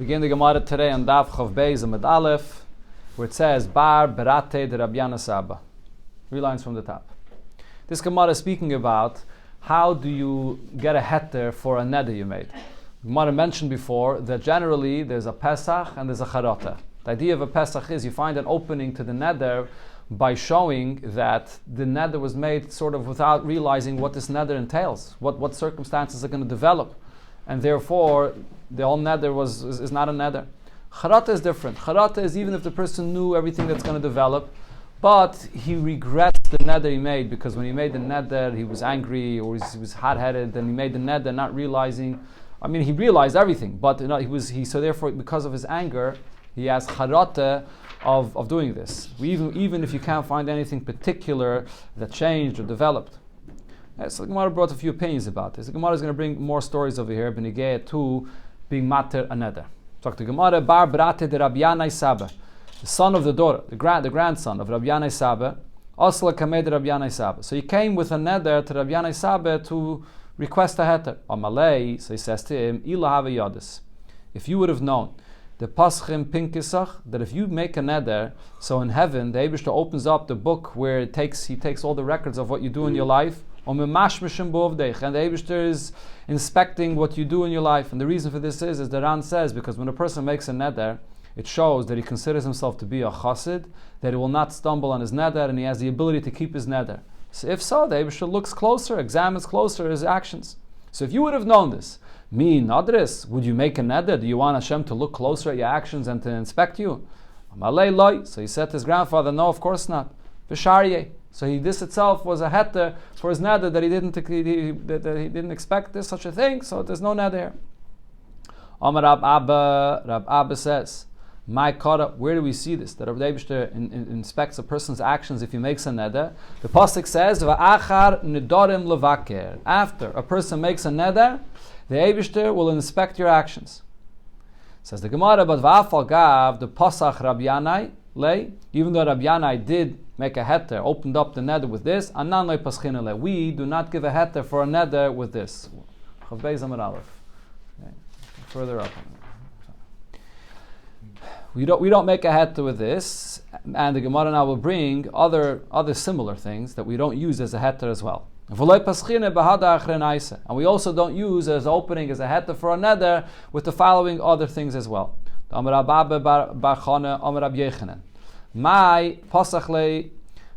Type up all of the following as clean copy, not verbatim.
Begin the Gemara today on Daf Chav Beis Amud Aleph, where it says Bar Berate de Rabbi Saba. 3 lines from the top. This Gemara is speaking about how do you get a heter for a neder you made. Gemara mentioned before that generally there's a Pesach and there's a Charata. The idea of a Pesach is you find an opening to the neder by showing that the neder was made sort of without realizing what this neder entails, what circumstances are going to develop, and therefore the whole neder is not a neder. Charata is different. Charata is even if the person knew everything that's going to develop, but he regrets the neder he made because when he made the neder he was angry or he was hot-headed, and he made the neder not realizing. I mean, he realized everything, but so therefore because of his anger he has charata of doing this. Even if you can't find anything particular that changed or developed. So the Gemara brought a few opinions about this. The Gemara is going to bring more stories over here, benigeh to being mater a neder. Talk to Gemara, Bar Brate de Rabbi Yanai Saba, the son of the daughter, the grandson of Rabbi Yanai Saba, Asla Kamed Rabbi Yanai Saba. So he came with a neder to Rabbi Yanai Saba to request a heter. Amalei, so he says to him, Ila have yadis. If you would have known the paschim pinkisach, that if you make a neder, so in heaven the Eibishter opens up the book where he takes all the records of what you do in your life, and the Eibishter is inspecting what you do in your life. And the reason for this is the Ran says, because when a person makes a neder, it shows that he considers himself to be a chassid, that he will not stumble on his neder, and he has the ability to keep his neder. So if so, the Eibishter looks closer, examines closer his actions. So if you would have known this, me, Nadris, would you make a neder? Do you want Hashem to look closer at your actions and to inspect you? So he said to his grandfather, no, of course not. So this itself was a heter for his neder that he didn't expect this such a thing. So there's no neder here. Amar Rab Abba says, "My kara." Where do we see this? That Rabbi Eibishter inspects a person's actions if he makes a neder. The pasuk says, "Va'achar Nedarim levaker." After a person makes a neder, the Eibishter will inspect your actions. Says the Gemara, but va'afal gav the pasach Rabbi Yanai lay. Even though Rabbi Yanai did make a heter, opened up the neder with this, anan loy paschina le. We do not give a heter for a neder with this. Chav Beis Amud Aleph. Further up. We don't make a heter with this, and the Gemara now will bring other similar things that we don't use as a heter as well. And we also don't use as opening as a heter for a neder with the following other things as well. My pasachle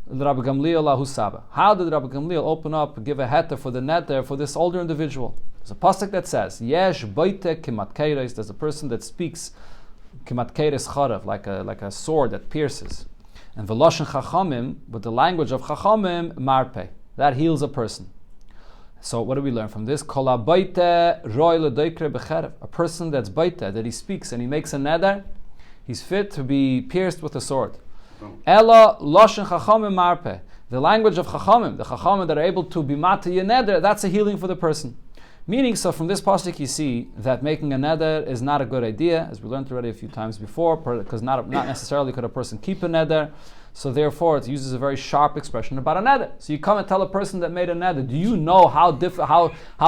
Rabbi Gamliel lahu saba. How did Rabbi Gamliel open up and give a heter for the neder for this older individual? There's a pasuk that says, Yesh boite kimat keiros. There's a person that speaks kimat keiros charav, like a sword that pierces. And veloshen chachamim, with the language of chachamim, marpe, that heals a person. So what do we learn from this? Kol boite roy ledoikre becherev. A person that's boite, that he speaks and he makes a neder, he's fit to be pierced with a sword. Ella loshen chachamim marpe. The language of chachamim, the chachamim that are able to be mata neder, that's a healing for the person. Meaning, so from this pasuk you see that making a neder is not a good idea, as we learned already a few times before, because not necessarily could a person keep a neder. So therefore, it uses a very sharp expression about a neder. So you come and tell a person that made a neder, do you know how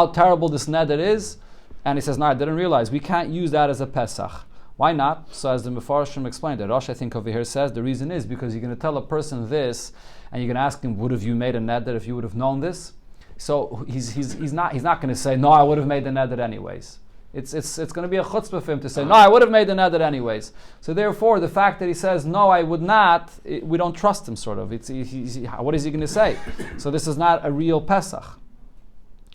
terrible this neder is? And he says, no, I didn't realize. We can't use that as a Pesach. Why not? So as the Mefarshim explained, the Rosh I think over here says the reason is because you're going to tell a person this, and you're going to ask him, would have you made a neder if you would have known this? So he's not going to say, no, I would have made the neder anyways. It's going to be a chutzpah for him to say, no, I would have made the neder anyways. So therefore, the fact that he says, no, I would not, we don't trust him, sort of. What is he going to say? So this is not a real Pesach.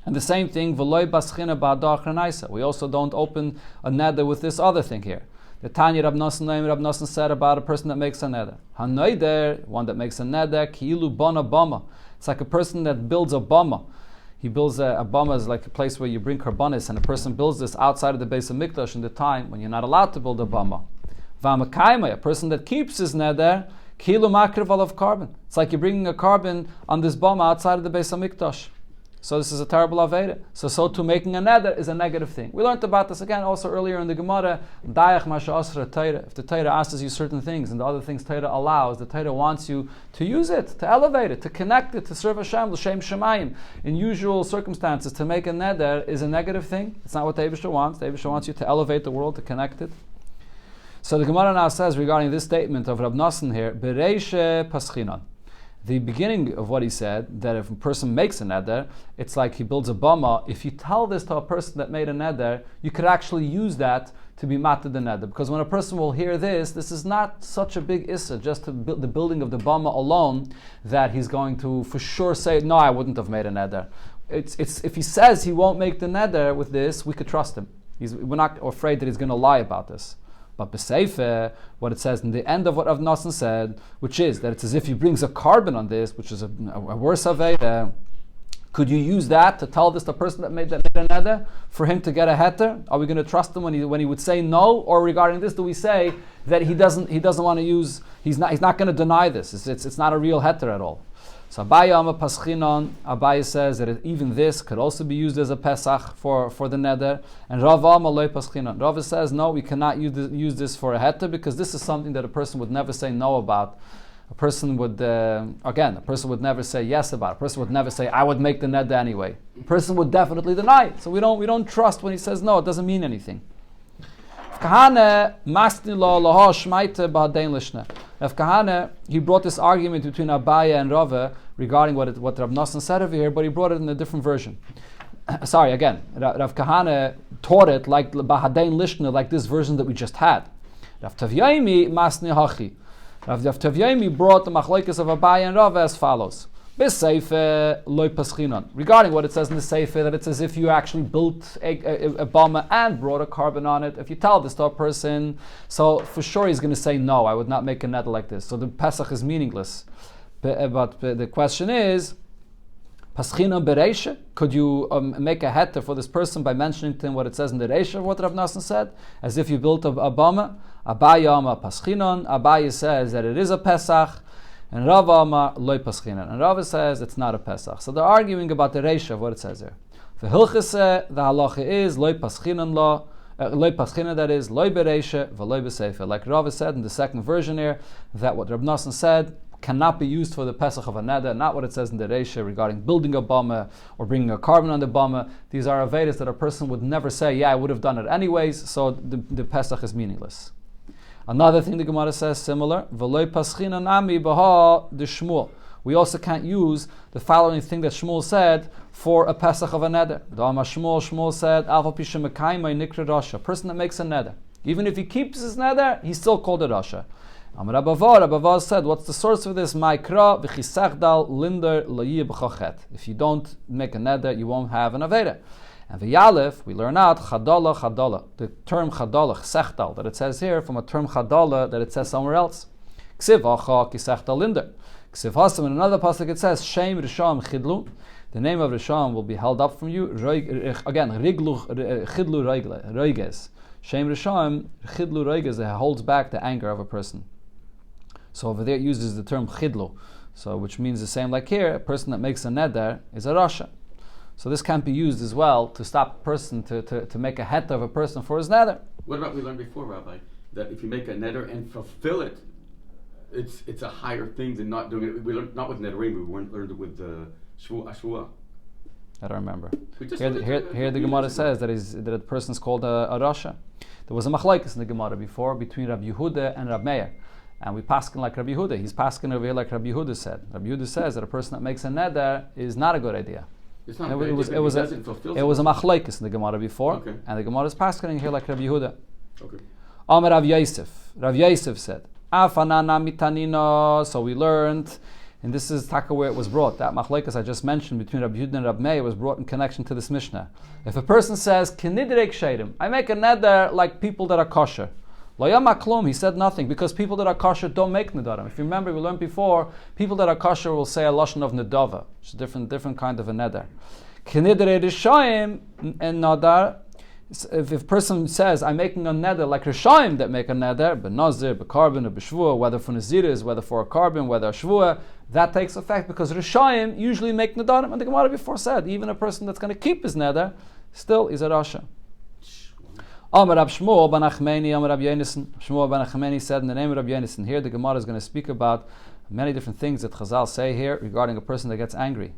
And the same thing, v'loy baschina ba'adach renaisa. We also don't open a neder with this other thing here. The Tanya Rab Nosson said about a person that makes a neder. Hanoider, one that makes a neder, ki'ilu bona bama. It's like a person that builds a bama. He builds a bama is like a place where you bring karbanis, and a person builds this outside of the base of Mikdash in the time when you're not allowed to build a bama. V'amakaima, a person that keeps his neder, ki'ilu makriv of carbon. It's like you're bringing a carbon on this bama outside of the base of Mikdash. So this is a terrible Aveda. So too making a neder is a negative thing. We learned about this again also earlier in the Gemara. Dayach masha asra Torah. If the Torah asks you certain things and the other things Torah allows, the Torah wants you to use it, to elevate it, to connect it, to serve Hashem, l'shem shemayim. In usual circumstances, to make a neder is a negative thing. It's not what the Eibishter wants. The Eibishter wants you to elevate the world, to connect it. So the Gemara now says regarding this statement of Rab Nosson here, Bereishe Paschinon. The beginning of what he said, that if a person makes a neder, it's like he builds a bama. If you tell this to a person that made a neder, you could actually use that to be mated the neder. Because when a person will hear this is not such a big issa, just to build the building of the bama alone, that he's going to for sure say, no, I wouldn't have made a neder. It's if he says he won't make the neder with this, we could trust him. We're not afraid that he's going to lie about this. But b'seifeh, what it says in the end of what Rav Nosson said, which is that it's as if he brings a carbon on this, which is a worse aveda. Could you use that to tell this the person that made a neder for him to get a heter? Are we going to trust him when he would say no? Or regarding this, do we say that he doesn't want to use? He's not going to deny this. It's not a real heter at all. So Abaye Amar Paschinon, Abaye says that even this could also be used as a Pesach for the neder. And Rav Amar Lo Paschinon. Rav says no, we cannot use this for a heter because this is something that a person would never say no about. A person would never say yes about it. A person would never say, I would make the neder anyway. A person would definitely deny it. So we don't trust when he says no, it doesn't mean anything. Kahane masni lo laha shmaite ba'adein lishna. Rav Kahane, he brought this argument between Abaye and Rava regarding what Rav Nosson said over here, but he brought it in a different version. Sorry, again, Rav Kahane taught it like ba'adein lishna, like this version that we just had. Rav Tavyaimi masni hachi. Rav Tavyaimi brought the machlokes of Abaye and Rava as follows. B'seifeh loy paschinon. Regarding what it says in the seifeh, that it's as if you actually built a bama and brought a carbon on it. If you tell this to a person, so for sure he's going to say no, I would not make a neder like this. So the Pesach is meaningless. But the question is, paschinon bereisha, could you make a heter for this person by mentioning to him what it says in the reisha of what Rav Nosson said, as if you built a bama? Abaye Amar paschinon. Abaye says that it is a Pesach. And Rava Amar Lo Paschinon. And Rava says it's not a Pesach. So they're arguing about the reisha of what it says here. The Hilchase, the halacha is Lo Paschinon lo, Lo Paschinon, that is Lo Bereisha v'Lo B'Seifeh. Like Rava said in the second version here, that what Rab Nosson said cannot be used for the Pesach of a neder, not what it says in the reisha regarding building a bama or bringing a carbon on the bama. These are avedas that a person would never say, yeah, I would have done it anyways, so the Pesach is meaningless. Another thing the Gemara says similar, V'loi paschinon ami b'ha de Shmuel. We also can't use the following thing that Shmuel said for a Pesach of a neder. Shmuel said, Alva pisha mekayma nikra rasha. A person that makes a neder, even if he keeps his neder, he's still called a rasha. Amar Rabbavar said, what's the source of this? Ma'ikra v'chisechdal linder la'yih b'chachet. If you don't make a neder, you won't have an aveda. And v'yalef, we learn out chadala. The term chadala, chsechtal, that it says here, from a term chadala that it says somewhere else. Ksiv acha kisechtal linder. Ksiv hasam, in another pasuk it says, Shem Risham chidlu. The name of Risham will be held up from you. Again, chidlu roiges. Shem Risham, chidlu roiges, it holds back the anger of a person. So over there it uses the term chidlu, so which means the same like here, a person that makes a neder is a rasha. So this can't be used as well to stop a person to make a heter of a person for his neder. What about we learned before, Rabbi, that if you make a neder and fulfill it, it's a higher thing than not doing it. We learned not with Nedarim, we learned it with Ashua. I don't remember. Here the Gemara says that a person is called a rasha. There was a machlokes in the Gemara before between Rabbi Yehuda and Rabbi Meir. And we paskin like Rabbi Yehuda. He's paskin over here like Rabbi Yehuda said. Rabbi Yehuda says that a person that makes a neder is not a good idea. It's not it was a machlokes in the Gemara before, okay. And the Gemara is paskening here like Rabbi Yehuda. Okay. Amar Rav Yosef. Rav Yosef said, "Afanana mitanino." So we learned, and this is taka where it was brought. That machlokes I just mentioned between Rabbi Yehuda and Rabbi Meir was brought in connection to this Mishnah. If a person says, "Kinidrek sheidim," I make a neder like people that are kosher. Lo yama klum, he said nothing, because people that are kosher don't make nedarim. If you remember, we learned before, people that are kosher will say a lashon of nedava, which is a different kind of a neder. Kinidre rishoim and nadar. If a person says, I'm making a neder like rishoim that make a neder, benazir, bekarbon, or beshvua, whether for naziris, whether for a carbon, whether a shvua, that takes effect because rishoim usually make nedarim. And the Gemara before said, even a person that's going to keep his neder, still is a rasha. Amar Rab Shmuel ben Achmeni, Amar Rab Yonasan. Shmuel ben Achmeni said in the name of Rab Yonasan. Here the Gemara is going to speak about many different things that Chazal say here regarding a person that gets angry.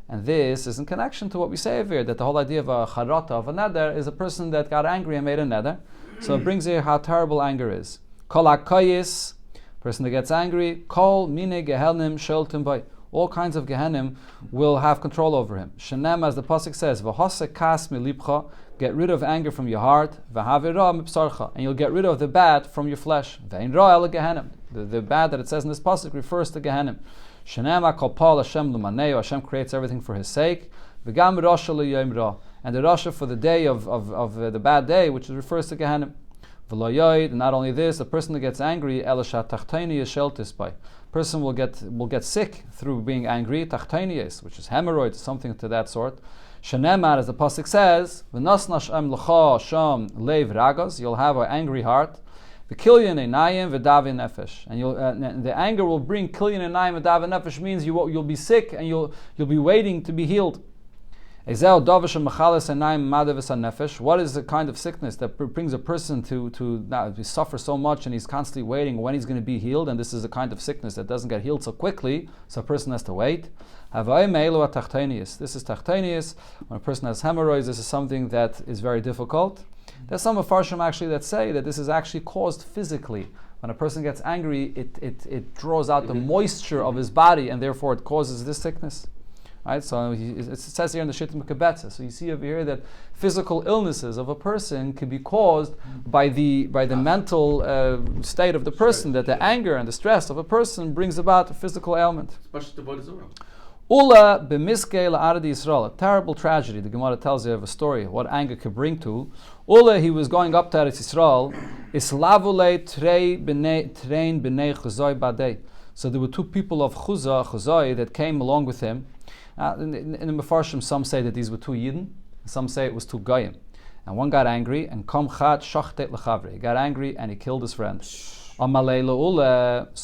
And this is in connection to what we say over here, that the whole idea of a charata, of a neder, is a person that got angry and made a neder. So it brings here how terrible anger is. Kol hakayis, person that gets angry, kol mine gehenim sheltim bay. All kinds of gehenim will have control over him. Shenem, as the pasuk says, v'hase kas milipcha, get rid of anger from your heart, v'havira mipsarcha, and you'll get rid of the bad from your flesh. Ve'in ra el gehenim. The bad that it says in this pasuk refers to gehenim. Shenem kol pal Hashem l'maneu, Hashem creates everything for His sake. V'gam rasha l'yom ra, and the rasha for the day of the bad day, which refers to gehenim. V'lo and not only this, the person that gets angry, elashat tachtani yesheltis by. Person will get sick through being angry, tachtanias, which is hemorrhoids, something to that sort. Shenemar, as the pasuk says, v'nasnash em l'cha sham leiv ragas, you'll have an angry heart. V'kilyan einayim v'davin nefesh, and the anger will bring kilyan einayim v'davin nefesh, means you'll be sick and you'll be waiting to be healed. What is the kind of sickness that brings a person to suffer so much and he's constantly waiting when he's going to be healed? And this is a kind of sickness that doesn't get healed so quickly, so a person has to wait. This is tachtanius. When a person has hemorrhoids, this is something that is very difficult. There's some Mefarshim actually that say that this is actually caused physically. When a person gets angry, it draws out the moisture of his body, and therefore it causes this sickness. Right, so it says here in the Shittim Kebetza. So you see over here that physical illnesses of a person can be caused by the mental state of the person. That the anger and the stress of a person brings about a physical ailment. Ula b'miskei la'ardi Yisrael, a terrible tragedy. The Gemara tells you of a story of what anger could bring to. Ula, he was going up to Eretz Yisrael. Islavule trein b'nei chuzoi badei. So there were two people of Chuzai that came along with him. In the Mefarshim, some say that these were two Yidden, some say it was two Goyim. And one got angry, and Kom Chad Shachtet Lechavre. He got angry and he killed his friend. So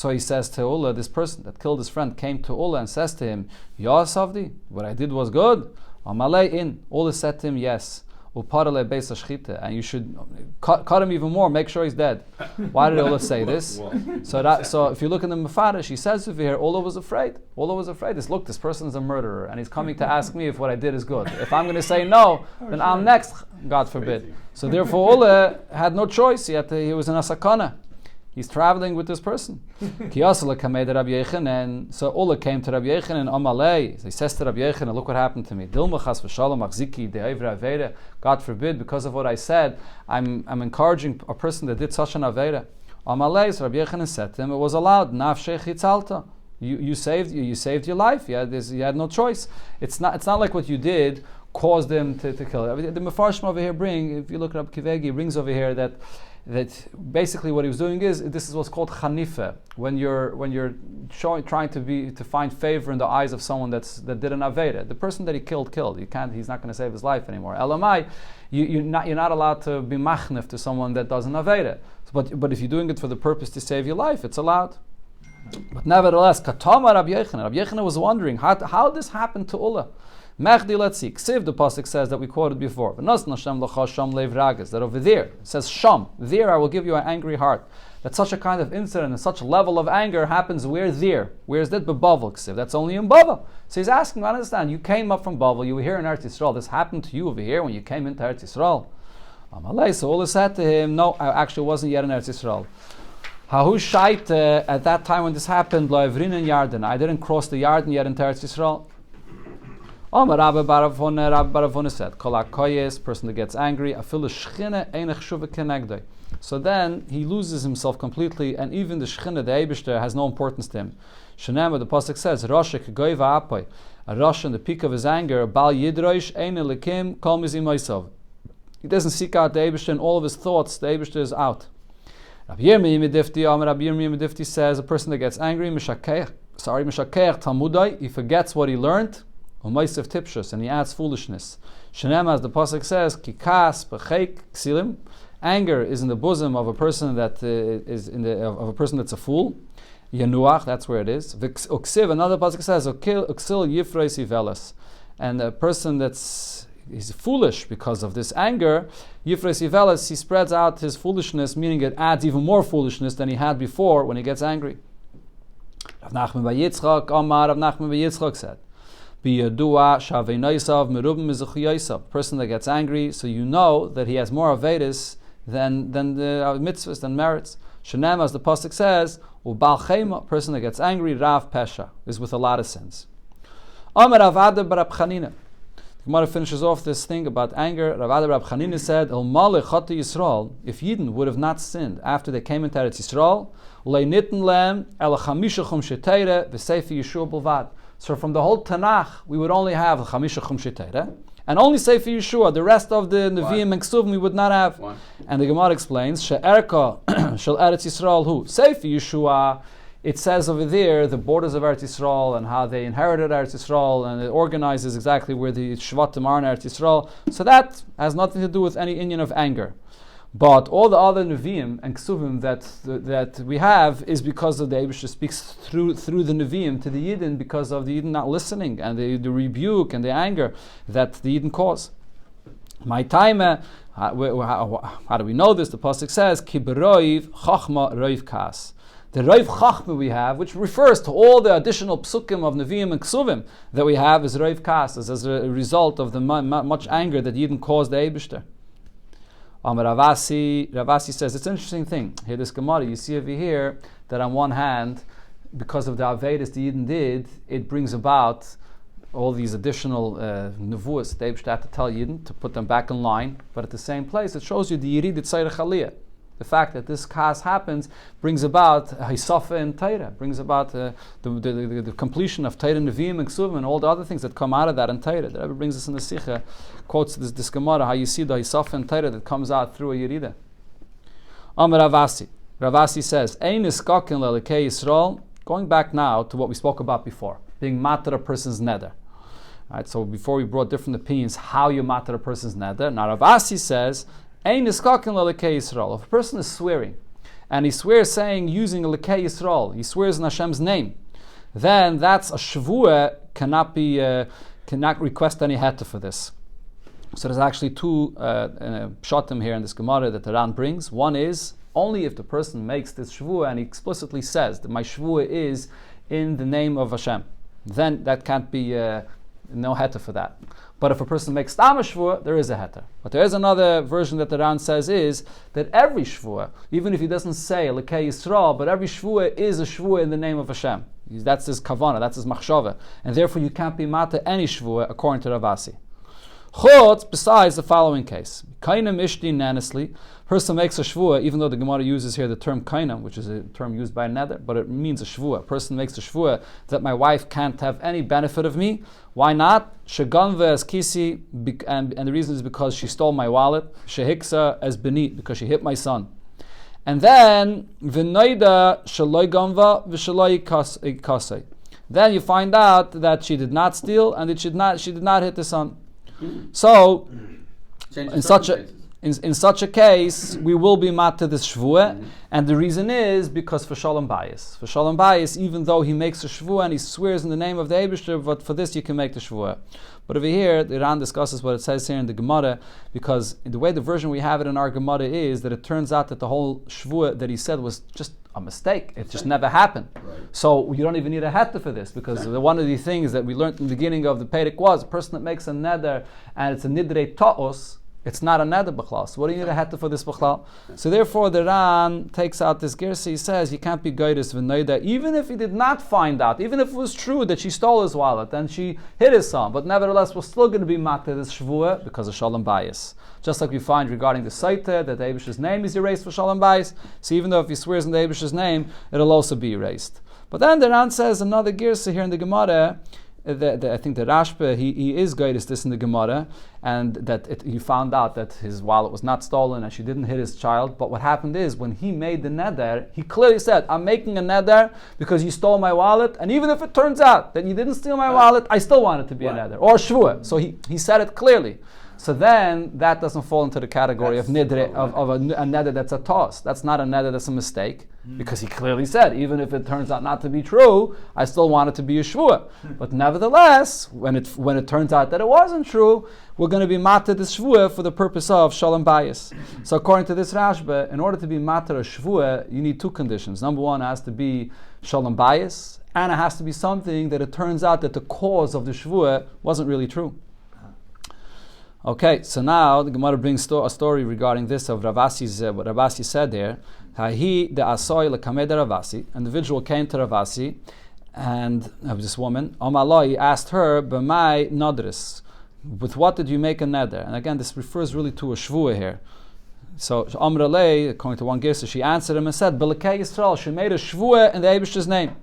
he says to Ula, this person that killed his friend came to Ula and says to him, Yasavdi, what I did was good. Ula said to him, yes. And you should cut him even more, make sure he's dead. Why did Ula say this? So if you look in the Mefarish, he says over here, Ula was afraid. Ula was afraid. Look, this person is a murderer, and he's coming to ask me if what I did is good. If I'm going to say no, then I'm next, God forbid. So therefore Ula had no choice. He was in a sakana. He's traveling with this person. And so Ula came to Rabbi Yechanan, Amalei. So he says to Rabbi Yechanan, look what happened to me. God forbid, because of what I said, I'm encouraging a person that did such an Aveira. Amalei, so Rabbi Yechanan said to him, it was allowed. You saved your life. You had no choice. It's not like what you did caused them to kill you. The Mefarshim over here if you look at Rabbi Kivegi, he brings over here that basically what he was doing is, this is what's called chanife. When you're trying to find favor in the eyes of someone that did an aveda. The person that he killed. He's not going to save his life anymore. Elamai, you're not allowed to be machnef to someone that does an aveda. But if you're doing it for the purpose to save your life, it's allowed. But nevertheless, Katama Rabbi Yechanan was wondering how this happened to Ula. Mechdi, let's see. Ksiv, the pasuk says that we quoted before. That over there, it says Sham. There I will give you an angry heart. That such a kind of incident and such a level of anger happens where there? Where is that? Bebavel, Ksiv. That's only in Bava. So he's asking, I understand, you came up from Bavel, you were here in Eretz Yisrael. This happened to you over here when you came into Eretz Yisrael. So Ula said to him, no, I actually wasn't yet in Eretz Yisrael. Hahu shait, at that time when this happened, lo evrin in Yarden. I didn't cross the Yarden yet in Eretz Yisrael. Rabbi Baravona said, Kol hakoyes, person that gets angry, afilu shchina einach shuva kenegdoi. So then he loses himself completely, and even the shchina, the Eibishter, has no importance to him. Shenem, the pasuk says, Rasha k'goy va'apoy. A Rasha in the peak of his anger, Bal yidroish ein elikim kol mizimoisav. He doesn't seek out the Eibishter in all of his thoughts. The Eibishter is out. Rabbi Yirmiyah Medifti says, a person that gets angry, mishakeach talmudai, he forgets what he learned, u'maisav tipshus, and he adds foolishness. Shenem, as the pasuk says, kikas b'cheik ksilim, anger is in the bosom of a person that of a person that's a fool. Yanuach, that's where it is. Uksiv, another pasuk says, uksil yifreis ivelas, and a person he's foolish because of this anger. Yifres Yiveles, he spreads out his foolishness, meaning it adds even more foolishness than he had before when he gets angry. Rav Nachman bar Yitzchak, Amar Rav Nachman bar Yitzchak said, Biyadua shaveinaisav merubim mizuchiyasav. Person that gets angry, so you know that he has more avedis than the mitzvahs, than merits. Shenem, as the pasuk says, ubal chema, person that gets angry, rav pesha, is with a lot of sins. Amar Rav Ada bar Rab Chanina. The Gemara finishes off this thing about anger. Rav Ada bar Rab Chanina said, El malech chata Yisrael, if Yidden would have not sinned after they came into Eretz Yisrael, lei nitten lem el chamisha chum sheteire v'seifi Yeshua b'lvad. So from the whole Tanakh, we would only have chamisha chum sheteire, and only Sefer Yeshua. The rest of the Nevi'im and Ksuvim we would not have. Why? And the Gemara explains, She'erka shel Eretz Yisrael hu Sefer Yeshua. It says over there the borders of Eretz Yisrael and how they inherited Eretz Yisrael, and it organizes exactly where the Shvatim are in Eretz Yisrael. So that has nothing to do with any inyan of anger. But all the other Nevi'im and Ksuvim that we have is because of the Eibusha speaks through the Nevi'im to the Yidden, because of the Yidden not listening and the rebuke and the anger that the Yidden cause. My time, how do we know this? The pasuk says, Ki b'roiv chachma roiv kas. The roiv chachma we have, which refers to all the additional psukim of Nevi'im and Ksuvim that we have, is roiv kas, as a result of the much anger that Yidden caused the Eibusha. Ravasi says, it's an interesting thing. Here, this Gemara, you see over here that on one hand, because of the Avedis the Yidden did, it brings about all these additional nevuas they had to tell Yidden to put them back in line. But at the same place, it shows you the Yirid Tzayre Chaliyah. The fact that this kas happens brings about Hisafa and Taira, brings about the completion of Taira, Nevi'im, and Ksuvim, and all the other things that come out of that in Taira. The Rebbe brings us in the Sikha, quotes this Gemara, how you see the Hisafa and Taira that comes out through a Yerida. Amar Ravasi. Ravasi says, Ein iskakin lelekei Yisrael, going back now to what we spoke about before, being matter a person's neder. Right, so before we brought different opinions, how you matter a person's neder. Now Ravasi says, Ein iskakin lelekei Yisrael. If a person is swearing, and he swears saying, using lekei Yisrael, he swears in Hashem's name, then that's a shvuah, cannot request any heta for this. So there's actually two pshatim here in this Gemara that the Ran brings. One is, only if the person makes this shvuah and he explicitly says that my shvuah is in the name of Hashem, then that can't be no heta for that. But if a person makes stam shvuah, there is a heta. But there is another version that the Ran says is that every shvuah, even if he doesn't say lekei Yisrael, but every shvuah is a shvuah in the name of Hashem. That's his kavana, that's his machshava, and therefore you can't be mata any shvuah according to Ravasi. Chutz, besides the following case, kainam ishti nanisli, person makes a shvuah, even though the Gemara uses here the term kainam, which is a term used by neder, but it means a shvuah. Person makes a shvuah that my wife can't have any benefit of me. Why not? Sheganve as kisi, and the reason is because she stole my wallet. Shehiksa as benit, because she hit my son. And then v'noida shaloi ganva v'shaloi kasei. Then you find out that she did not steal and that she did not hit the son. So, in such a case, we will be mat to this shvuah, and the reason is because for shalom bayis. For shalom bayis, even though he makes a shvuah and he swears in the name of the Eibusher, but for this you can make the shvuah. But over here, the Iran discusses what it says here in the Gemara, because the way the version we have it in our Gemara is that it turns out that the whole shvuah that he said was just a mistake. It just never happened. Right. So you don't even need a heta for this, because one of the things that we learned in the beginning of the Perek was a person that makes a neder and it's a nidrei ta'os, it's not a neder b'chlal. So what do you need a heta for this b'chlal? So therefore the Ran takes out this gersa. He says you can't be goydis v'noida, even if he did not find out, even if it was true that she stole his wallet and she hit his son, but nevertheless we're still going to be matter this shvuah because of shalom bayis. Just like we find regarding the Saita, that the Eibusher's name is erased for Shalom Bayis. So even though if he swears in the Eibusher's name, it'll also be erased. But then the Ran says another girsa here in the Gemara, I think the Rashba, he is guided this in the Gemara, and that he found out that his wallet was not stolen and she didn't hit his child. But what happened is, when he made the neder, he clearly said, I'm making a neder because you stole my wallet, and even if it turns out that you didn't steal my wallet, I still want it to be a neder, or shvuah. So he said it clearly. So then that doesn't fall into the category of nidre, of a neder that's a toss. That's not a neder that's a mistake, because he clearly said, even if it turns out not to be true, I still want it to be a shvuah. But nevertheless, when it turns out that it wasn't true, we're going to be matter this shvuah for the purpose of shalom bayis. So according to this Rashba, in order to be matter a shvuah, you need two conditions. Number one, it has to be shalom bayis, and it has to be something that it turns out that the cause of the shvuah wasn't really true. Okay, so now the Gemara brings a story regarding this of Ravasi's, what Ravasi said there. He the asoy lekamed Ravasi. An individual came to Ravasi, and of this woman, Amalai asked her, "B'mai nadris, with what did you make a neder?" And again, this refers really to a shvua here. So Amralei, according to one Gersa, she answered him and said, "B'lekei Yisrael, she made a shvua in the Eibishter's name."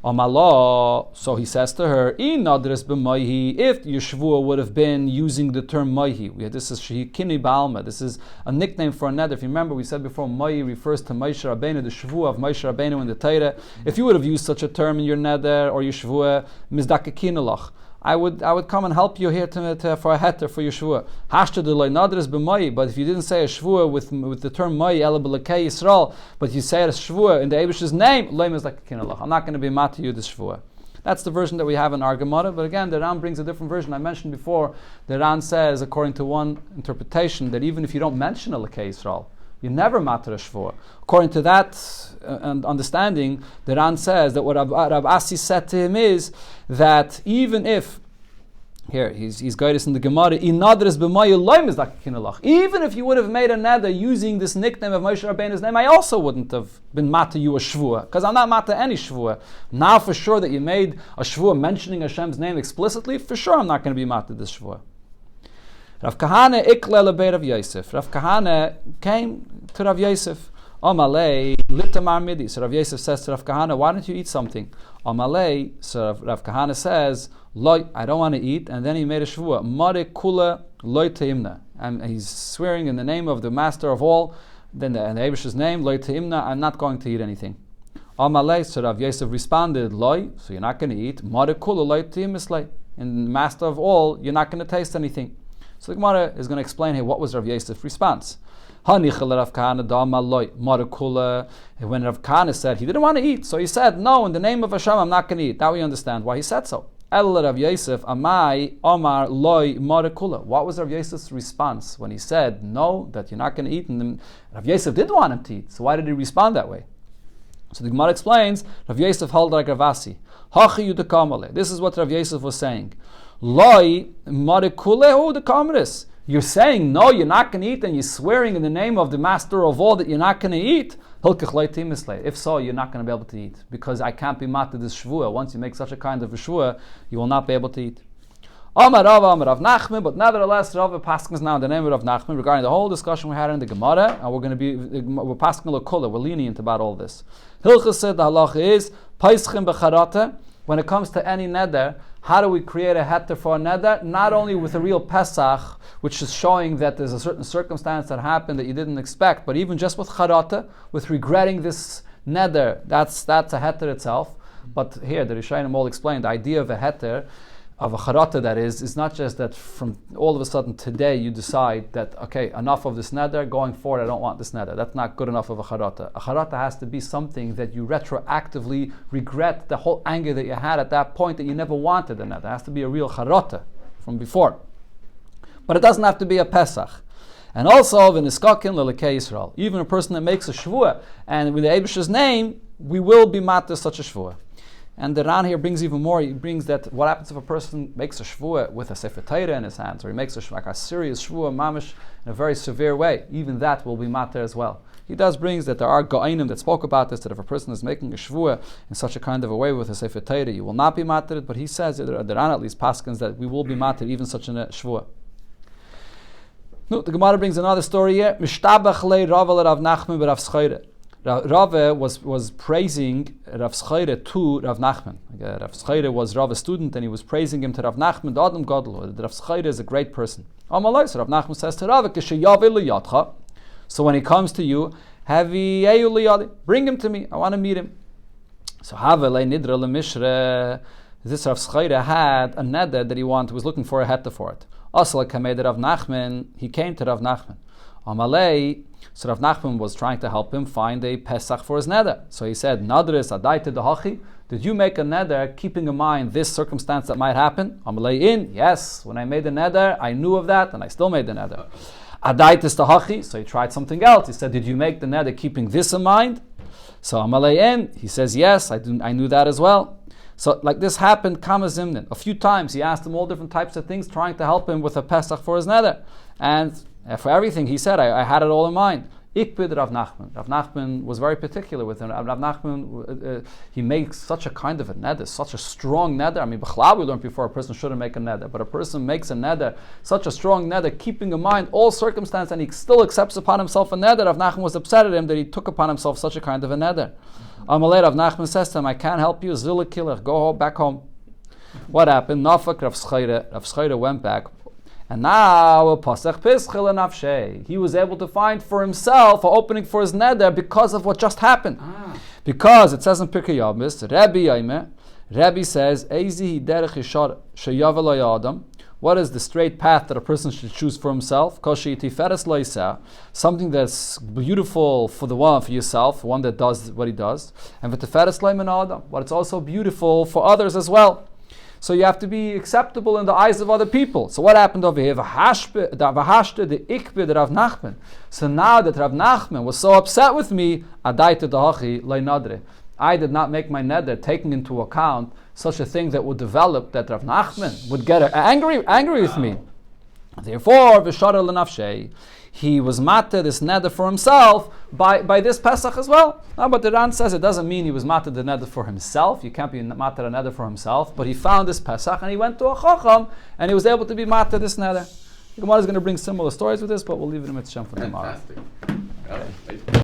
Amallah, so he says to her, "I nadris b'maihi." If your shvua would have been using the term maihi, this is shehikini ba'alma. This is a nickname for a neder. If you remember, we said before, maihi refers to Moshe Rabbeinu, the shvua of Moshe Rabbeinu in the Torah. If you would have used such a term in your neder or your shvua, mizdakekinalach, I would come and help you here for a heter for your shvua. Hashtadulay nadris b'mai. But if you didn't say a shvua with the term mai ela b'lekei Yisrael, but you say a shvua in the Eibish's name, loy mizdakekinalach. I'm not going to be mad to you this shvua. That's the version that we have in our Gemara. But again, the Ran brings a different version. I mentioned before, the Ran says, according to one interpretation, that even if you don't mention a lekei Yisrael, you never matter a shvua. According to that understanding, the Ran says that what Rav Asi said to him is that even if, here he's guided us in the Gemara, even if you would have made a neder using this nickname of Moshe Rabbeinu's name, I also wouldn't have been matter you a shvua, because I'm not matter any shvua. Now for sure that you made a shvua mentioning Hashem's name explicitly, for sure I'm not going to be matter this shvua. Rav Kahane ikle lebei Rav Yosef. Rav Kahane came to Rav Yosef. Amalei litamar midi. So Rav Yosef says to Rav Kahane, "Why don't you eat something?" Amalei. So Rav Kahane says, "Loi, I don't want to eat." And then he made a shvua. Mare kula loi teimna. And he's swearing in the name of the Master of all, then the Eibish's name, loi teimna. I'm not going to eat anything. Amalei. So Rav Yosef responded, "Loi, so you're not going to eat. Mare kula loi teimislei. And the Master of all, you're not going to taste anything." So the Gemara is going to explain here what was Rav Yosef's response. When Rav Kahane said he didn't want to eat, so he said, "No, in the name of Hashem, I'm not going to eat." Now we understand why he said so. Rav Yosef, Amai Omar Loi Marakula. What was Rav Yosef's response when he said, "No, that you're not going to eat"? And Rav Yosef did want him to eat, so why did he respond that way? So the Gemara explains, Rav Yosef held like Ravasi. This is what Rav Yosef was saying. Loi Marikulehu the Kamris. You're saying, no, you're not going to eat, and you're swearing in the name of the Master of all that you're not going to eat. If so, you're not going to be able to eat, because I can't be mat to this shvua. Once you make such a kind of a shvua, you will not be able to eat. Amar Rav Nachman, but nevertheless, Rav Paskins now in the name of Rav Nachman regarding the whole discussion we had in the Gemara, and we're passing a kula, we're lenient about all this. Hilchas said the halacha is Paischim becharata. When it comes to any neder, how do we create a heter for a neder? Not only with a real Pesach, which is showing that there's a certain circumstance that happened that you didn't expect, but even just with charata, with regretting this neder, that's a heter itself. But here, the Rishonim all explained, the idea of a heter, of a charata that is not just that from all of a sudden today you decide that, okay, enough of this neder, going forward I don't want this neder. That's not good enough of a charata. A charata has to be something that you retroactively regret the whole anger that you had at that point that you never wanted the neder. It has to be a real charata from before. But it doesn't have to be a Pesach. And also, v'niskakin lelekei Yisrael. Even a person that makes a shvua, and with the Eibish's name, we will be matter such a shvua. And the Ran here brings even more. He brings that what happens if a person makes a shvua with a sefer Torah in his hands, or he makes like a serious shvua mamish in a very severe way. Even that will be matter as well. He does brings that there are go'ainim that spoke about this, that if a person is making a shvua in such a kind of a way with a sefer Torah, you will not be matter. But he says, the Ran at least paskins, that we will be matter even such a shvua. No, the Gemara brings another story here. Mishtabach le Rava Rav Nachman b'Rav Schreire. Rava was praising Rav Schreire to Rav Nachman. Rav Schreire was Rava's student, and he was praising him to Rav Nachman. The Adam Gadol. Rav Schreire is a great person. So Rav Nachman says to Rava, so when he comes to you, bring him to me. I want to meet him. So this Rav Schreire had a neder that he was looking for a heter for it. Also, Kamed Rav Nachman, he came to Rav Nachman. Amalei, so Rav Nachman was trying to help him find a Pesach for his neder. So he said, Nadris adaita dehachi. Did you make a neder keeping in mind this circumstance that might happen? Amalei yes. When I made the neder, I knew of that, and I still made the neder. Adaitis dehachi. So he tried something else. He said, did you make the neder keeping this in mind? So Amalei he says, yes, I knew that as well. So like this happened, Kama Zimnin. A few times he asked him all different types of things, trying to help him with a Pesach for his neder. And for everything he said, I had it all in mind. Ikbid Rav Nachman. Rav Nachman was very particular with him. Rav Nachman, he makes such a kind of a neder, such a strong neder. I mean, B'chlal we learned before a person shouldn't make a neder, but a person makes a neder, such a strong neder, keeping in mind all circumstances, and he still accepts upon himself a neder. Rav Nachman was upset at him that he took upon himself such a kind of a neder. Amalei, Rav Nachman says to him, I can't help you, Zilla Killer, go back home. What happened? Nafak Rav Schreire went back. And now, he was able to find for himself an opening for his neder because of what just happened. Because it says in Pirkei Avos, Rebbe says, what is the straight path that a person should choose for himself? Something that's beautiful for the one, for yourself, one that does what he does. And but it's also beautiful for others as well. So you have to be acceptable in the eyes of other people. So what happened over here? So now that Rav Nachman was so upset with me, I did not make my neder, taking into account such a thing that would develop, that Rav Nachman would get angry with me. Therefore, he was matter this neder for himself by this Pesach as well. No, but the Ran says it doesn't mean he was matter the neder for himself. You can't be matter a neder for himself. But he found this Pesach and he went to a Chacham and he was able to be matter this neder. The Gemara is going to bring similar stories with this, but we'll leave it in Mitzvah for tomorrow. Fantastic. Okay.